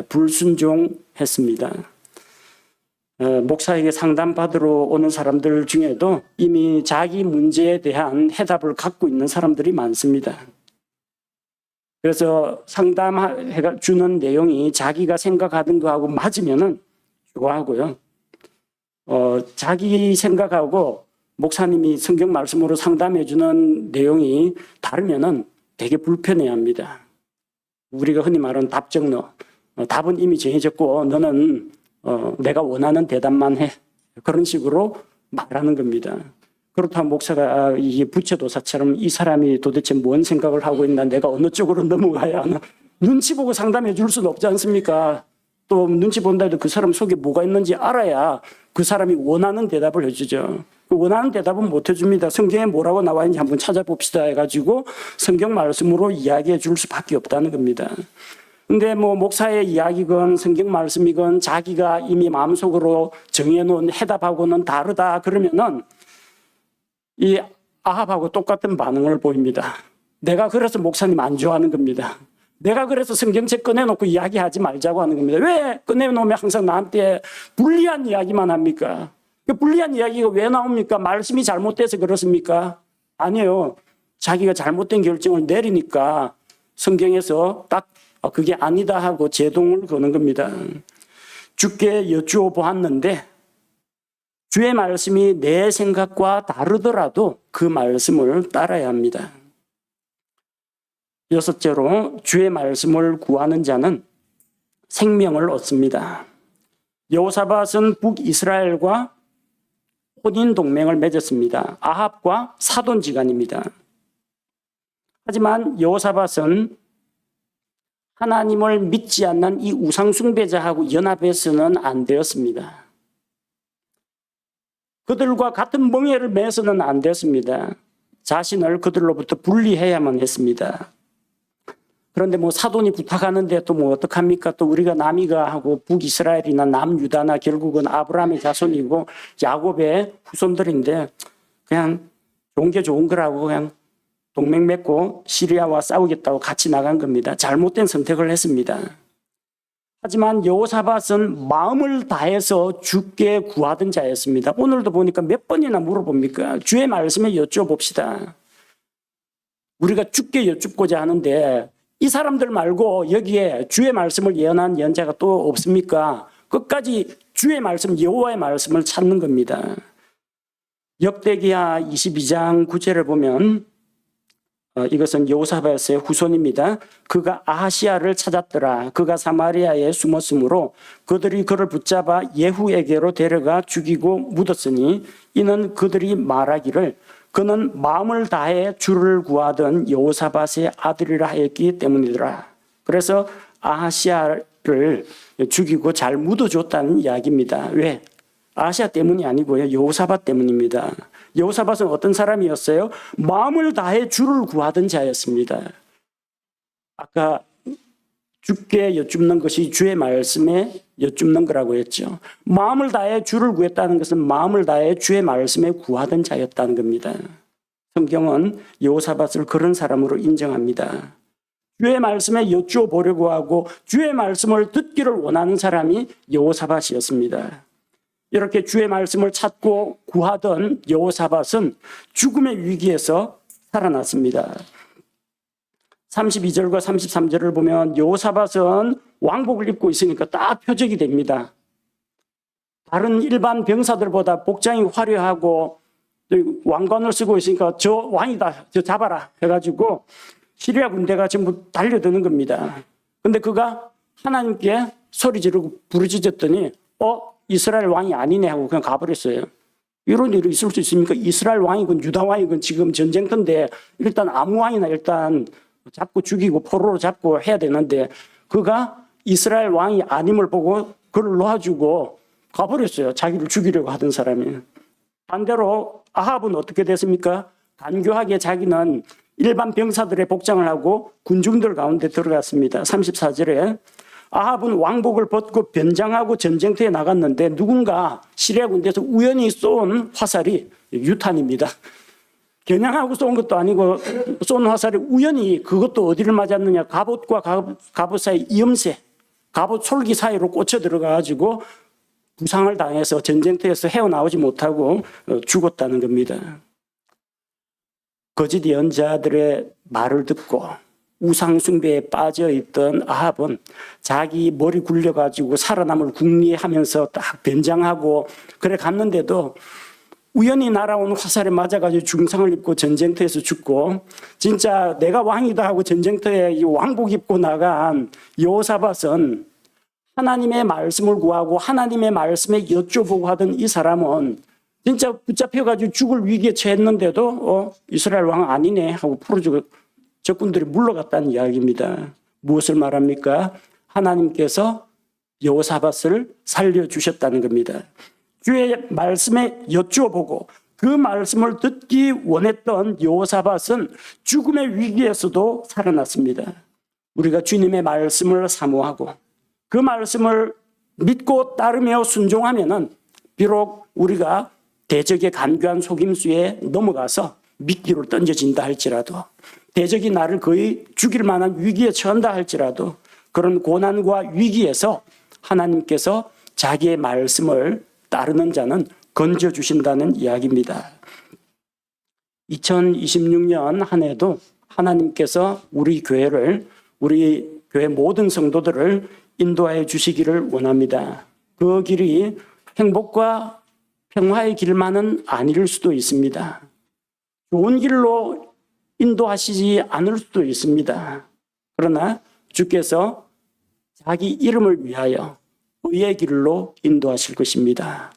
Speaker 1: 불순종했습니다. 목사에게 상담받으러 오는 사람들 중에도 이미 자기 문제에 대한 해답을 갖고 있는 사람들이 많습니다. 그래서 상담해 주는 내용이 자기가 생각하던 거하고 맞으면은 좋아하고요. 자기 생각하고 목사님이 성경 말씀으로 상담해 주는 내용이 다르면은 되게 불편해합니다. 우리가 흔히 말하는 답정너. 답은 이미 정해졌고 너는 내가 원하는 대답만 해. 그런 식으로 말하는 겁니다. 그렇다면 목사가 이게 부처도사처럼 이 사람이 도대체 뭔 생각을 하고 있나, 내가 어느 쪽으로 넘어가야 하나, 눈치 보고 상담해 줄 수는 없지 않습니까? 또 눈치 본다 해도 그 사람 속에 뭐가 있는지 알아야 그 사람이 원하는 대답을 해주죠. 원하는 대답은 못 해줍니다. 성경에 뭐라고 나와 있는지 한번 찾아봅시다 해가지고 성경 말씀으로 이야기해 줄 수밖에 없다는 겁니다. 근데 뭐 목사의 이야기건 성경 말씀이건 자기가 이미 마음속으로 정해놓은 해답하고는 다르다 그러면은 이 아합하고 똑같은 반응을 보입니다. 내가 그래서 목사님 안 좋아하는 겁니다. 내가 그래서 성경책 꺼내놓고 이야기하지 말자고 하는 겁니다. 왜 꺼내놓으면 항상 나한테 불리한 이야기만 합니까? 그 불리한 이야기가 왜 나옵니까? 말씀이 잘못돼서 그렇습니까? 아니에요. 자기가 잘못된 결정을 내리니까 성경에서 딱 그게 아니다 하고 제동을 거는 겁니다. 주께 여쭈어 보았는데 주의 말씀이 내 생각과 다르더라도 그 말씀을 따라야 합니다. 여섯째로 주의 말씀을 구하는 자는 생명을 얻습니다. 여호사밧은 북이스라엘과 혼인 동맹을 맺었습니다. 아합과 사돈지간입니다. 하지만 여호사밧은 하나님을 믿지 않는 이 우상숭배자하고 연합해서는 안 되었습니다. 그들과 같은 멍에를 매서는 안 되었습니다. 자신을 그들로부터 분리해야만 했습니다. 그런데 뭐 사돈이 부탁하는데 또 뭐 어떡합니까? 또 우리가 남이가 하고 북이스라엘이나 남유다나 결국은 아브라함의 자손이고 야곱의 후손들인데 그냥 좋은 게 좋은 거라고 그냥 동맹 맺고 시리아와 싸우겠다고 같이 나간 겁니다. 잘못된 선택을 했습니다. 하지만 여호사밧은 마음을 다해서 주께 구하던 자였습니다. 오늘도 보니까 몇 번이나 물어봅니까? 주의 말씀에 여쭤봅시다. 우리가 주께 여쭙고자 하는데 이 사람들 말고 여기에 주의 말씀을 예언한 예언자가 또 없습니까? 끝까지 주의 말씀, 여호와의 말씀을 찾는 겁니다. 역대기하 22장 9절을 보면 이것은 여호사밧의 후손입니다. 그가 아하시야를 찾았더라. 그가 사마리아에 숨었으므로 그들이 그를 붙잡아 예후에게로 데려가 죽이고 묻었으니 이는 그들이 말하기를 그는 마음을 다해 주를 구하던 여호사밧의 아들이라 하였기 때문이더라. 그래서 아하시야를 죽이고 잘 묻어줬다는 이야기입니다. 왜? 아하시야 때문이 아니고요. 여호사밧 때문입니다. 여호사밧은 어떤 사람이었어요? 마음을 다해 주를 구하던 자였습니다. 아까 주께 여쭙는 것이 주의 말씀에 여쭙는 거라고 했죠. 마음을 다해 주를 구했다는 것은 마음을 다해 주의 말씀에 구하던 자였다는 겁니다. 성경은 여호사밧을 그런 사람으로 인정합니다. 주의 말씀에 여쭈어 보려고 하고 주의 말씀을 듣기를 원하는 사람이 여호사밧이었습니다. 이렇게 주의 말씀을 찾고 구하던 여호사밧은 죽음의 위기에서 살아났습니다. 32절과 33절을 보면 여호사밧은 왕복을 입고 있으니까 딱 표적이 됩니다. 다른 일반 병사들보다 복장이 화려하고 왕관을 쓰고 있으니까 저 왕이다, 저 잡아라 해가지고 시리아 군대가 전부 달려드는 겁니다. 근데 그가 하나님께 소리 지르고 부르짖었더니 이스라엘 왕이 아니네 하고 그냥 가버렸어요. 이런 일이 있을 수 있습니까? 이스라엘 왕이건 유다 왕이건 지금 전쟁터인데 일단 아무 왕이나 일단 잡고 죽이고 포로로 잡고 해야 되는데 그가 이스라엘 왕이 아님을 보고 그를 놓아주고 가버렸어요. 자기를 죽이려고 하던 사람이. 반대로 아합은 어떻게 됐습니까? 간교하게 자기는 일반 병사들의 복장을 하고 군중들 가운데 들어갔습니다. 34절에 아합은 왕복을 벗고 변장하고 전쟁터에 나갔는데 누군가 시리아 군대에서 우연히 쏜 화살이 유탄입니다. 겨냥하고 쏜 것도 아니고 쏜 화살이 우연히 그것도 어디를 맞았느냐, 갑옷과 갑옷 사이 이음새, 갑옷 솔기 사이로 꽂혀 들어가가지고 부상을 당해서 전쟁터에서 헤어나오지 못하고 죽었다는 겁니다. 거짓 예언자들의 말을 듣고 우상숭배에 빠져있던 아합은 자기 머리 굴려가지고 살아남을 궁리하면서 딱 변장하고 그래 갔는데도 우연히 날아온 화살에 맞아가지고 중상을 입고 전쟁터에서 죽고, 진짜 내가 왕이다 하고 전쟁터에 왕복 입고 나간 여호사밧은 하나님의 말씀을 구하고 하나님의 말씀에 여쭤보고 하던 이 사람은 진짜 붙잡혀가지고 죽을 위기에 처했는데도 이스라엘 왕 아니네 하고 풀어주고 적군들이 물러갔다는 이야기입니다. 무엇을 말합니까? 하나님께서 여호사밧을 살려주셨다는 겁니다. 주의 말씀에 여쭈어보고 그 말씀을 듣기 원했던 여호사밧은 죽음의 위기에서도 살아났습니다. 우리가 주님의 말씀을 사모하고 그 말씀을 믿고 따르며 순종하면은 비록 우리가 대적의 간교한 속임수에 넘어가서 미끼로 던져진다 할지라도, 대적이 나를 거의 죽일 만한 위기에 처한다 할지라도, 그런 고난과 위기에서 하나님께서 자기의 말씀을 따르는 자는 건져주신다는 이야기입니다. 2026년 한 해도 하나님께서 우리 교회 모든 성도들을 인도하여 주시기를 원합니다. 그 길이 행복과 평화의 길만은 아닐 수도 있습니다. 좋은 길로 인도하시지 않을 수도 있습니다. 그러나 주께서 자기 이름을 위하여 의의 길로 인도하실 것입니다.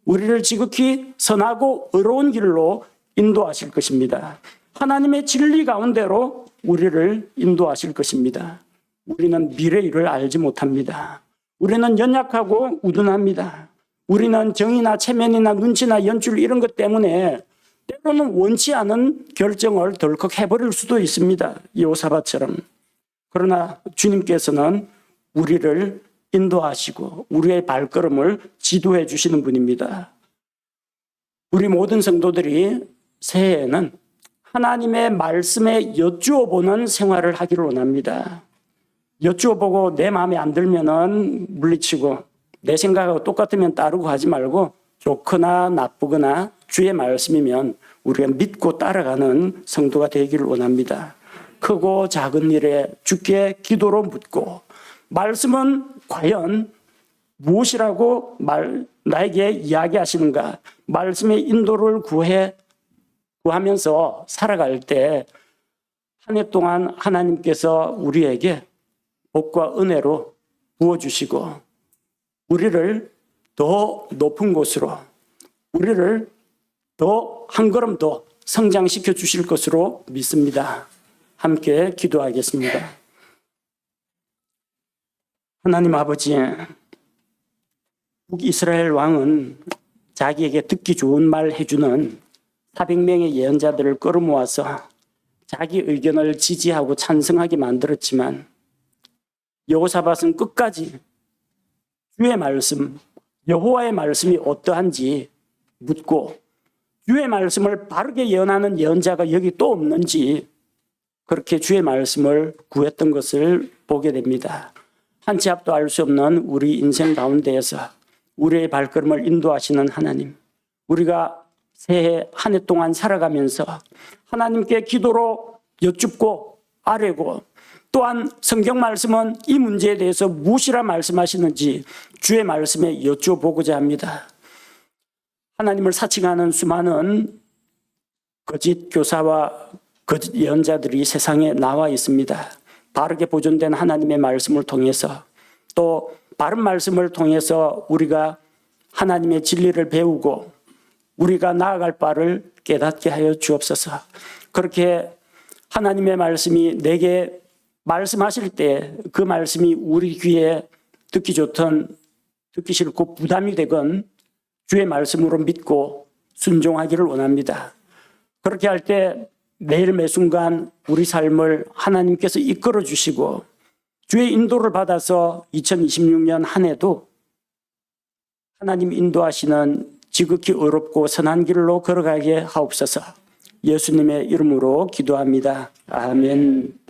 Speaker 1: 우리를 지극히 선하고 의로운 길로 인도하실 것입니다. 하나님의 진리 가운데로 우리를 인도하실 것입니다. 우리는 미래의 일을 알지 못합니다. 우리는 연약하고 우둔합니다. 우리는 정의나 체면이나 눈치나 연출 이런 것 때문에 때로는 원치 않은 결정을 덜컥 해버릴 수도 있습니다. 여호사밧처럼. 그러나 주님께서는 우리를 인도하시고 우리의 발걸음을 지도해 주시는 분입니다. 우리 모든 성도들이 새해에는 하나님의 말씀에 여쭈어보는 생활을 하기를 원합니다. 여쭈어보고 내 마음에 안 들면은 물리치고 내 생각하고 똑같으면 따르고 하지 말고 좋거나 나쁘거나 주의 말씀이면 우리가 믿고 따라가는 성도가 되기를 원합니다. 크고 작은 일에 주께 기도로 묻고 말씀은 과연 무엇이라고 나에게 이야기하시는가, 말씀의 인도를 구하면서 살아갈 때 한 해 동안 하나님께서 우리에게 복과 은혜로 부어주시고 우리를 더 높은 곳으로, 우리를 더 한 걸음 더 성장시켜 주실 것으로 믿습니다. 함께 기도하겠습니다. 하나님 아버지, 북이스라엘 왕은 자기에게 듣기 좋은 말 해주는 400명의 예언자들을 끌어모아서 자기 의견을 지지하고 찬성하게 만들었지만 여호사밧은 끝까지 주의 말씀, 여호와의 말씀이 어떠한지 묻고 주의 말씀을 바르게 예언하는 예언자가 여기 또 없는지 그렇게 주의 말씀을 구했던 것을 보게 됩니다. 한 치 앞도 알 수 없는 우리 인생 가운데에서 우리의 발걸음을 인도하시는 하나님, 우리가 새해 한 해 동안 살아가면서 하나님께 기도로 여쭙고 아뢰고, 또한 성경 말씀은 이 문제에 대해서 무엇이라 말씀하시는지 주의 말씀에 여쭤보고자 합니다. 하나님을 사칭하는 수많은 거짓 교사와 거짓 예언자들이 세상에 나와 있습니다. 바르게 보존된 하나님의 말씀을 통해서, 또 바른 말씀을 통해서 우리가 하나님의 진리를 배우고 우리가 나아갈 바를 깨닫게 하여 주옵소서. 그렇게 하나님의 말씀이 내게 말씀하실 때 그 말씀이 우리 귀에 듣기 좋든 듣기 싫고 부담이 되건 주의 말씀으로 믿고 순종하기를 원합니다. 그렇게 할 때 매일 매순간 우리 삶을 하나님께서 이끌어 주시고 주의 인도를 받아서 2026년 한 해도 하나님 인도하시는 지극히 의롭고 선한 길로 걸어가게 하옵소서. 예수님의 이름으로 기도합니다. 아멘.